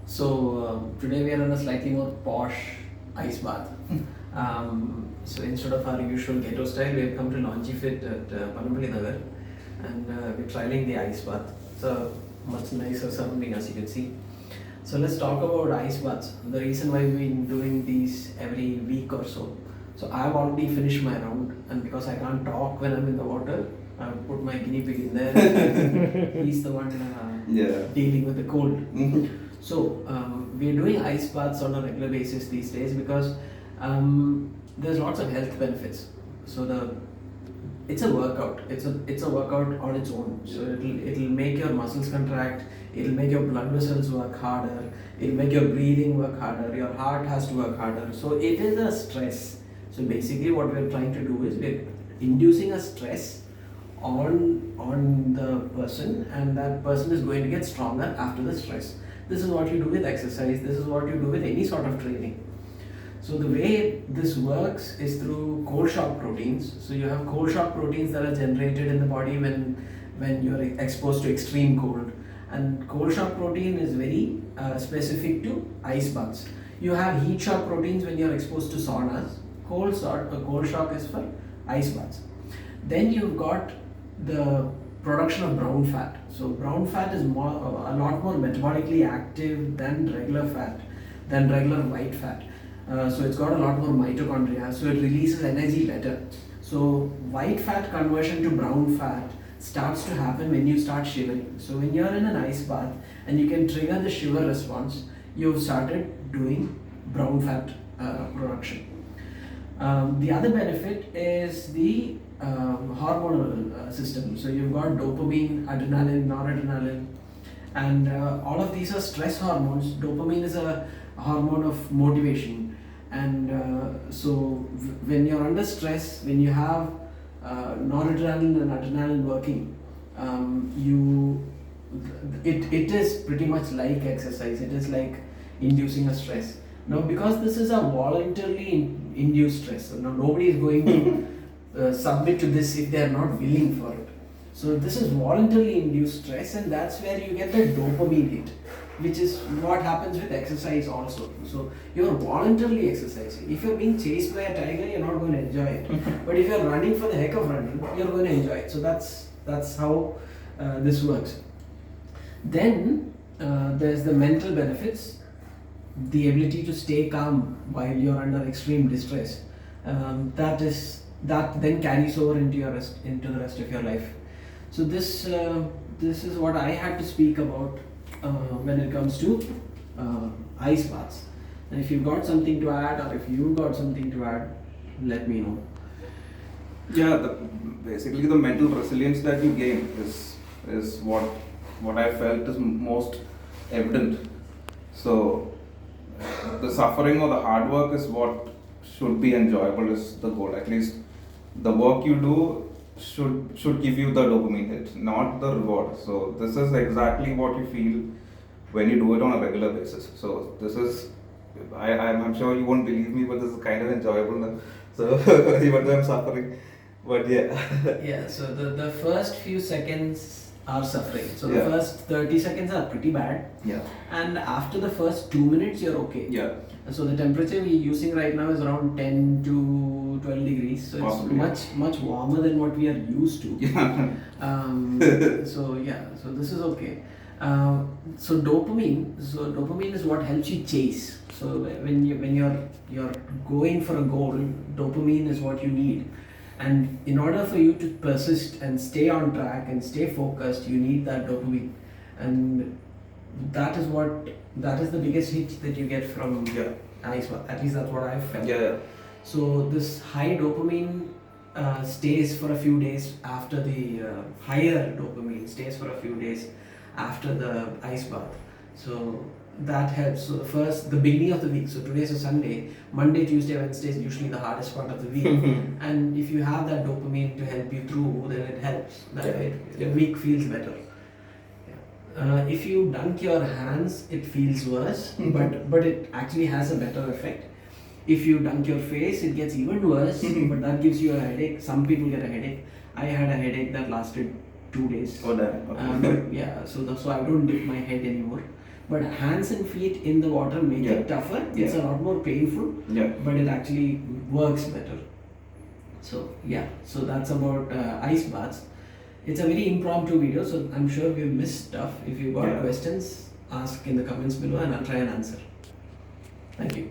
Today we are in a slightly more posh ice bath. So instead of our usual ghetto style, we have come to Longifit at Panampally Nagar, and we're trialing the ice bath. It's a much nicer surrounding, as you can see. So let's talk about ice baths. The reason why we've been doing these every week or so. So I've already finished my round, and because I can't talk when I'm in the water, I've put my guinea pig in there. He's the one dealing with the cold. We're doing ice baths on a regular basis these days because there's lots of health benefits. It's a workout. It's a workout on its own. So it'll make your muscles contract. It'll make your blood vessels work harder. It'll make your breathing work harder. Your heart has to work harder. So it is a stress. So basically, what we're trying to do is we're inducing a stress on the person, and that person is going to get stronger after the stress. This is what you do with exercise. This is what you do with any sort of training. So the way this works is through cold shock proteins. So you have cold shock proteins that are generated in the body when you're exposed to extreme cold. And cold shock protein is very specific to ice baths. You have heat shock proteins when you're exposed to saunas. Cold shock is for ice baths. Then you've got the production of brown fat. So brown fat is a lot more metabolically active than regular fat, than regular white fat. So it's got a lot more mitochondria, so it releases energy better. So white fat conversion to brown fat starts to happen when you start shivering. So when you're in an ice bath and you can trigger the shiver response, you've started doing brown fat production. The other benefit is the hormonal system. So you've got dopamine, adrenaline, noradrenaline, and all of these are stress hormones. Dopamine is a hormone of motivation, and when you're under stress, when you have noradrenaline and adrenaline working, it is pretty much like exercise. It is like inducing a stress. Now, because this is a voluntarily induced stress, so now nobody is going to submit to this if they are not willing for it. So this is voluntarily induced stress, and that's where you get the dopamine hit, which is what happens with exercise also. So you're voluntarily exercising. If you're being chased by a tiger, you're not going to enjoy it. But if you're running for the heck of running, you're going to enjoy it. So that's how this works. Then there's the mental benefits, the ability to stay calm while you're under extreme distress. That then carries over into the rest of your life. So this is what I had to speak about when it comes to ice baths. And if you've got something to add, or if you got something to add, let me know. Yeah, basically the mental resilience that you gain is what I felt is most evident. So the suffering or the hard work is what should be enjoyable, is the goal. At least the work you do should give you the dopamine hit, not the reward. So this is exactly what you feel when you do it on a regular basis. So this is, I'm sure you won't believe me, but this is kind of enjoyable now. So even though I'm suffering, but yeah. Yeah. So the first few seconds are suffering. So the Yeah. first 30 seconds are pretty bad. Yeah. And after the first 2 minutes, you're okay. Yeah. So the temperature we're using right now is around 10 to 12 degrees. So Possibly. it's much warmer than what we are used to. Yeah. So this is okay. So dopamine is what helps you chase. So when you're going for a goal, dopamine is what you need. And in order for you to persist and stay on track and stay focused, you need that dopamine. And that is the biggest hit that you get from ice bath. At least that's what I've felt. Yeah. So this high dopamine stays for a few days after the higher dopamine stays for a few days after the ice bath. So that helps. So the beginning of the week. So today's a Sunday. Monday, Tuesday, Wednesday is usually the hardest part of the week. And if you have that dopamine to help you through, then it helps. The week feels better. If you dunk your hands, it feels worse, but it actually has a better effect. If you dunk your face, it gets even worse, but that gives you a headache. Some people get a headache. I had a headache that lasted 2 days. Oh, damn. Okay. So I don't dip my head anymore. but hands and feet in the water make Yeah. it tougher. It's a Yeah. lot more painful, Yeah. but it actually works better. So yeah, so that's about ice baths. It's a very impromptu video, so I'm sure we've missed stuff. If you've got Yeah. questions, ask in the comments below and I'll try and answer. Thank you.